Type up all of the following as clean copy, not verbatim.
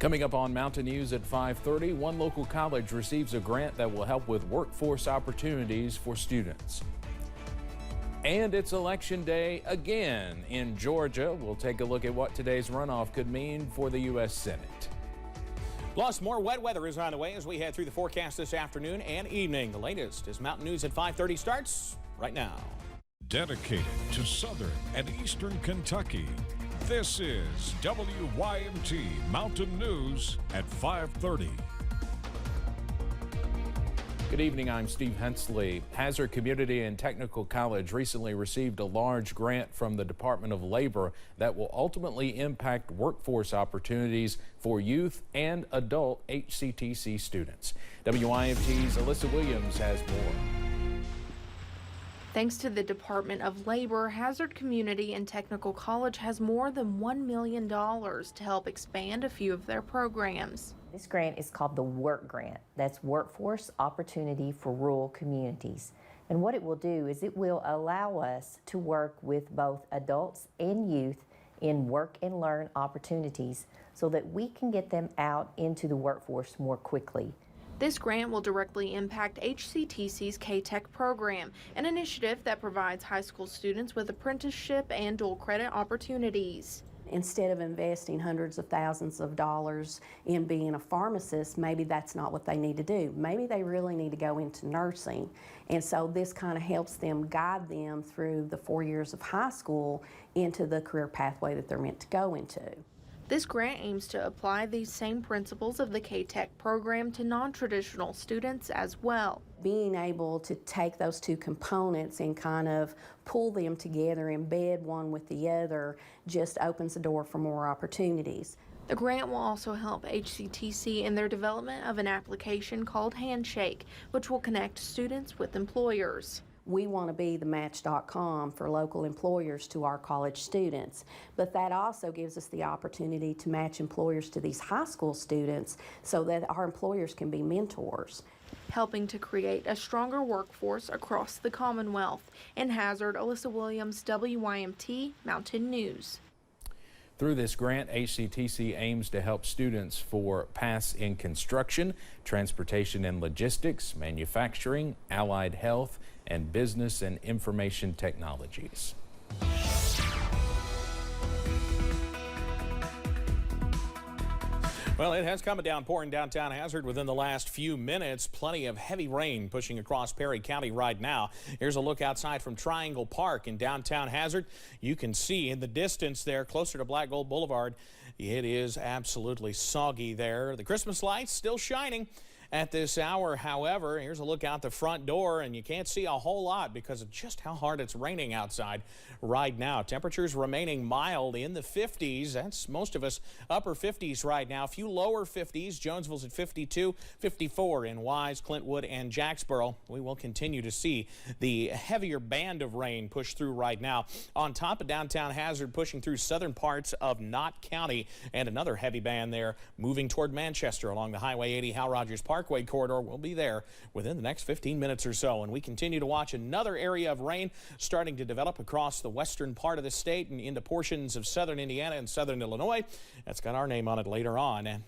Coming up on Mountain News at 5:30, one local college receives a grant that will help with workforce opportunities for students. And it's election day again in Georgia. We'll take a look at what today's runoff could mean for the U.S. Senate. Plus, more wet weather is on the way as we head through the forecast this afternoon and evening. The latest as Mountain News at 5:30 starts right now. Dedicated to Southern and Eastern Kentucky, this is WYMT Mountain News at 5:30. Good evening, I'm Steve Hensley. Hazard Community and Technical College recently received a large grant from the Department of Labor that will ultimately impact workforce opportunities for youth and adult HCTC students. WYMT's Alyssa Williams has more. Thanks to the Department of Labor, Hazard Community and Technical College has more than $1 million to help expand a few of their programs. This grant is called the WORK Grant. That's Workforce Opportunity for Rural Communities. And what it will do is it will allow us to work with both adults and youth in work and learn opportunities so that we can get them out into the workforce more quickly. This grant will directly impact HCTC's K-Tech program, an initiative that provides high school students with apprenticeship and dual credit opportunities. Instead of investing hundreds of thousands of dollars in being a pharmacist, maybe that's not what they need to do. Maybe they really need to go into nursing. And so this kind of helps them guide them through the 4 years of high school into the career pathway that they're meant to go into. This grant aims to apply these same principles of the K-Tech program to non-traditional students as well. Being able to take those two components and kind of pull them together, embed one with the other, just opens the door for more opportunities. The grant will also help HCTC in their development of an application called Handshake, which will connect students with employers. We want to be the match.com for local employers to our college students, but that also gives us the opportunity to match employers to these high school students so that our employers can be mentors. Helping to create a stronger workforce across the Commonwealth. In Hazard, Alyssa Williams, WYMT Mountain News. Through this grant, HCTC aims to help students for paths in construction, transportation and logistics, manufacturing, allied health, and business and information technologies. Well, it has come a downpour in downtown Hazard within the last few minutes. Plenty of heavy rain pushing across Perry County right now. Here's a look outside from Triangle Park in downtown Hazard. You can see in the distance there, closer to Black Gold Boulevard, it is absolutely soggy there. The Christmas lights still shining at this hour. However, here's a look out the front door, and you can't see a whole lot because of just how hard it's raining outside right now. Temperatures remaining mild in the 50s. That's most of us upper 50s right now. A few lower 50s. Jonesville's at 52, 54 in Wise, Clintwood, and Jacksboro. We will continue to see the heavier band of rain push through right now. On top of downtown Hazard, pushing through southern parts of Knott County, and another heavy band there moving toward Manchester along the Highway 80 Hal Rogers Parkway corridor. Will be there within the next 15 minutes or so. And we continue to watch another area of rain starting to develop across the western part of the state and into portions of southern Indiana and southern Illinois. That's got our name on it later on. And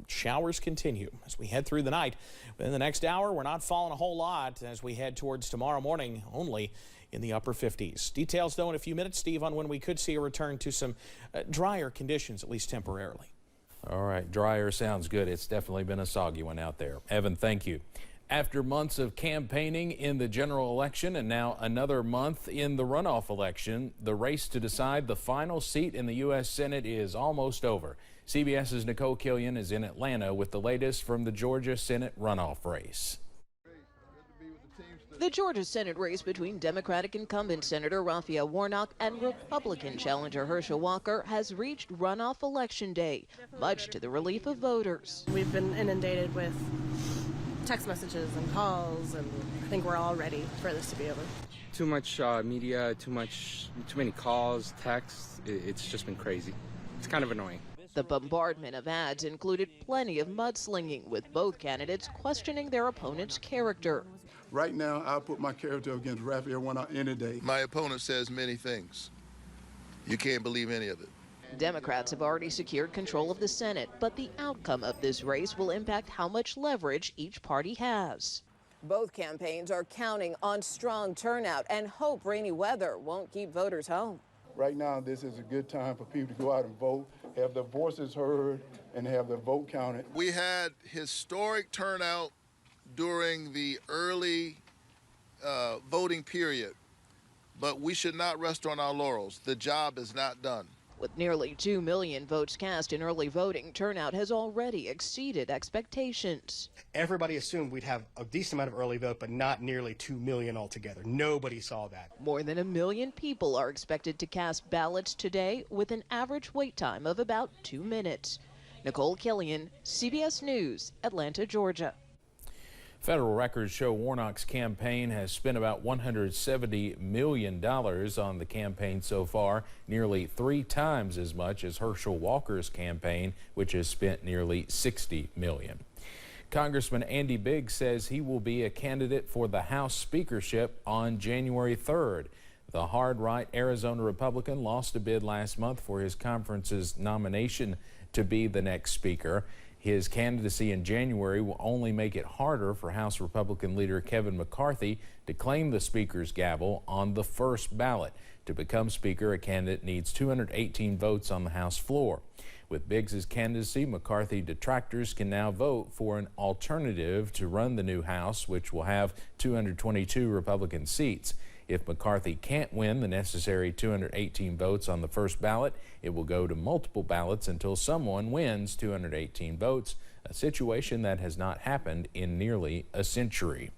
showers continue as we head through the night. Within the next hour, we're not falling a whole lot as we head towards tomorrow morning, only in the upper 50s. Details, though, in a few minutes, Steve, on when we could see a return to some drier conditions, at least temporarily. All right, drier sounds good. It's definitely been a soggy one out there. Evan, thank you. After months of campaigning in the general election and now another month in the runoff election, the race to decide the final seat in the U.S. Senate is almost over. CBS's Nicole Killian is in Atlanta with the latest from the Georgia Senate runoff race. The Georgia Senate race between Democratic incumbent Senator Raphael Warnock and Republican challenger Herschel Walker has reached runoff election day, much to the relief of voters. We've been inundated with text messages and calls, and I think we're all ready for this to be over. Too much media, too many calls, texts. It's just been crazy. It's kind of annoying. The bombardment of ads included plenty of mudslinging, with both candidates questioning their opponent's character. Right now, I'll put my character against Raphael Warnock any day. My opponent says many things. You can't believe any of it. Democrats have already secured control of the Senate, but the outcome of this race will impact how much leverage each party has. Both campaigns are counting on strong turnout and hope rainy weather won't keep voters home. Right now, this is a good time for people to go out and vote, have their voices heard, and have their vote counted. We had historic turnout during the early voting period, but we should not rest on our laurels. The job is not done. With nearly 2 million votes cast in early voting, turnout has already exceeded expectations. Everybody assumed we'd have a decent amount of early vote, but not nearly 2 million altogether. Nobody saw that. More than 1 million people are expected to cast ballots today, with an average wait time of about 2 minutes. Nicole Killian, CBS News, Atlanta, Georgia. Federal records show Warnock's campaign has spent about $170 million on the campaign so far, nearly 3 times as much as Herschel Walker's campaign, which has spent nearly $60 million. Congressman Andy Biggs says he will be a candidate for the House speakership on January 3rd. The hard-right Arizona Republican lost a bid last month for his conference's nomination to be the next speaker. His candidacy in January will only make it harder for House Republican leader Kevin McCarthy to claim the speaker's gavel on the first ballot. To become speaker, a candidate needs 218 votes on the House floor. With Biggs's candidacy, McCarthy detractors can now vote for an alternative to run the new House, which will have 222 Republican seats. If McCarthy can't win the necessary 218 votes on the first ballot, it will go to multiple ballots until someone wins 218 votes, a situation that has not happened in nearly a century.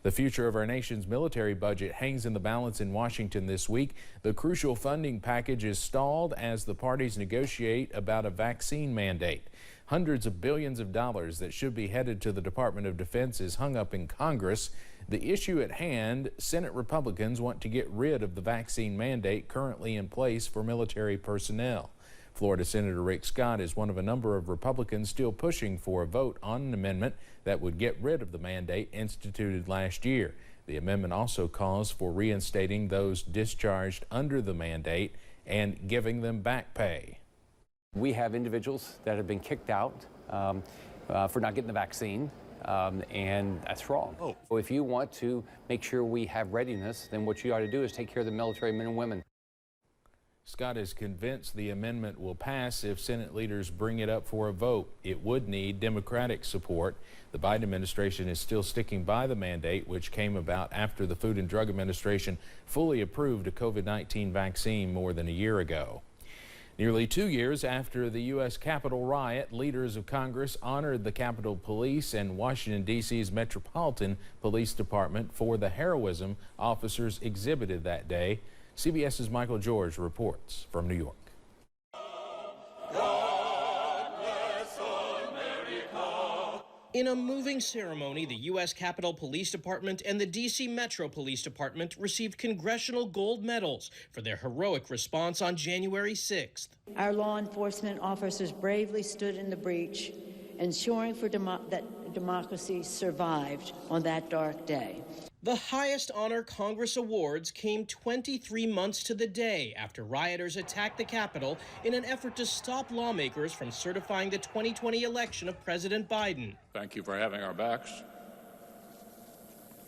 The future of our nation's military budget hangs in the balance in Washington this week. The crucial funding package is stalled as the parties negotiate about a vaccine mandate. Hundreds of billions of dollars that should be headed to the Department of Defense is hung up in Congress. The issue at hand, Senate Republicans want to get rid of the vaccine mandate currently in place for military personnel. Florida Senator Rick Scott is one of a number of Republicans still pushing for a vote on an amendment that would get rid of the mandate instituted last year. The amendment also calls for reinstating those discharged under the mandate and giving them back pay. We have individuals that have been kicked out for not getting the vaccine. And that's wrong. So if you want to make sure we have readiness, then what you ought to do is take care of the military men and women. Scott is convinced the amendment will pass if Senate leaders bring it up for a vote. It would need Democratic support. The Biden administration is still sticking by the mandate, which came about after the Food and Drug Administration fully approved a COVID-19 vaccine more than a year ago. Nearly 2 years after the U.S. Capitol riot, leaders of Congress honored the Capitol Police and Washington, D.C.'s Metropolitan Police Department for the heroism officers exhibited that day. CBS's Michael George reports from New York. In a moving ceremony, the U.S. Capitol Police Department and the D.C. Metro Police Department received congressional gold medals for their heroic response on January 6th. Our law enforcement officers bravely stood in the breach, ensuring that democracy survived on that dark day. The highest honor Congress awards came 23 months to the day after rioters attacked the Capitol in an effort to stop lawmakers from certifying the 2020 election of President Biden. Thank you for having our backs.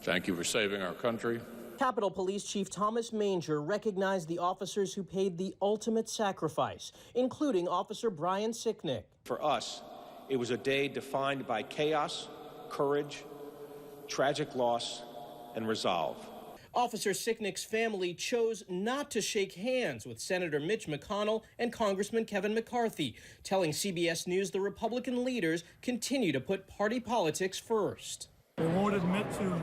Thank you for saving our country. Capitol Police Chief Thomas Manger recognized the officers who paid the ultimate sacrifice, including Officer Brian Sicknick. For us, it was a day defined by chaos, courage, tragic loss, and resolve. Officer Sicknick's family chose not to shake hands with Senator Mitch McConnell and Congressman Kevin McCarthy, telling CBS News the Republican leaders continue to put party politics first. They won't admit to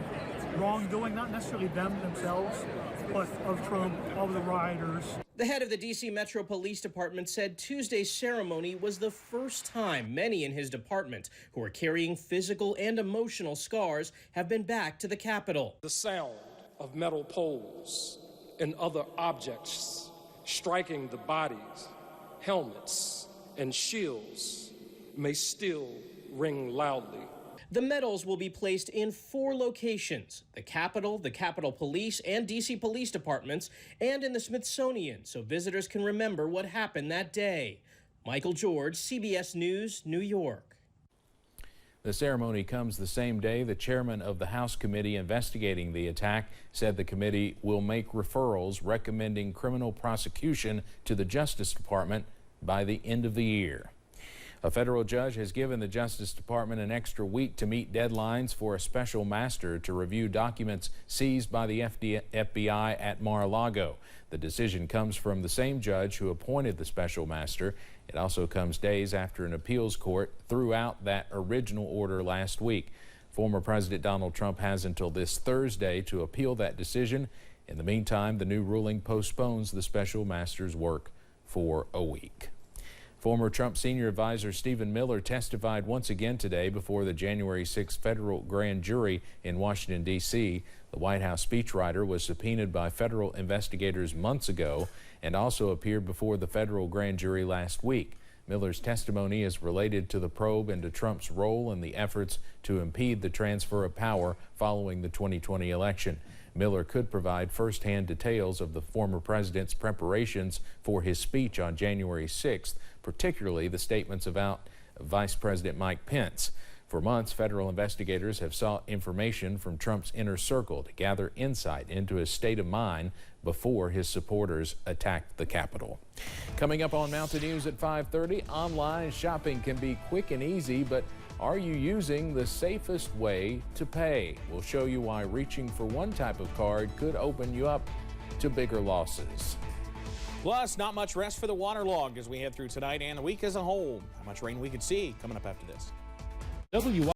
wrongdoing, not necessarily them themselves, but of Trump, of the rioters. The head of the D.C. Metro Police Department said Tuesday's ceremony was the first time many in his department who are carrying physical and emotional scars have been back to the Capitol. The sound of metal poles and other objects striking the bodies, helmets, and shields may still ring loudly. The medals will be placed in 4 locations: the Capitol Police and D.C. Police Departments, and in the Smithsonian, so visitors can remember what happened that day. Michael George, CBS News, New York. The ceremony comes the same day the chairman of the House committee investigating the attack said the committee will make referrals recommending criminal prosecution to the Justice Department by the end of the year. A federal judge has given the Justice Department an extra week to meet deadlines for a special master to review documents seized by the FBI at Mar-a-Lago. The decision comes from the same judge who appointed the special master. It also comes days after an appeals court threw out that original order last week. Former President Donald Trump has until this Thursday to appeal that decision. In the meantime, the new ruling postpones the special master's work for a week. Former Trump senior advisor Stephen Miller testified once again today before the January 6th federal grand jury in Washington, D.C. The White House speechwriter was subpoenaed by federal investigators months ago and also appeared before the federal grand jury last week. Miller's testimony is related to the probe into Trump's role in the efforts to impede the transfer of power following the 2020 election. Miller could provide firsthand details of the former president's preparations for his speech on January 6th, particularly the statements about Vice President Mike Pence. For months, federal investigators have sought information from Trump's inner circle to gather insight into his state of mind before his supporters attacked the Capitol. Coming up on Mountain News at 5:30, online shopping can be quick and easy, but are you using the safest way to pay? We'll show you why reaching for one type of card could open you up to bigger losses. Plus, not much rest for the waterlogged as we head through tonight and the week as a whole. How much rain we could see coming up after this.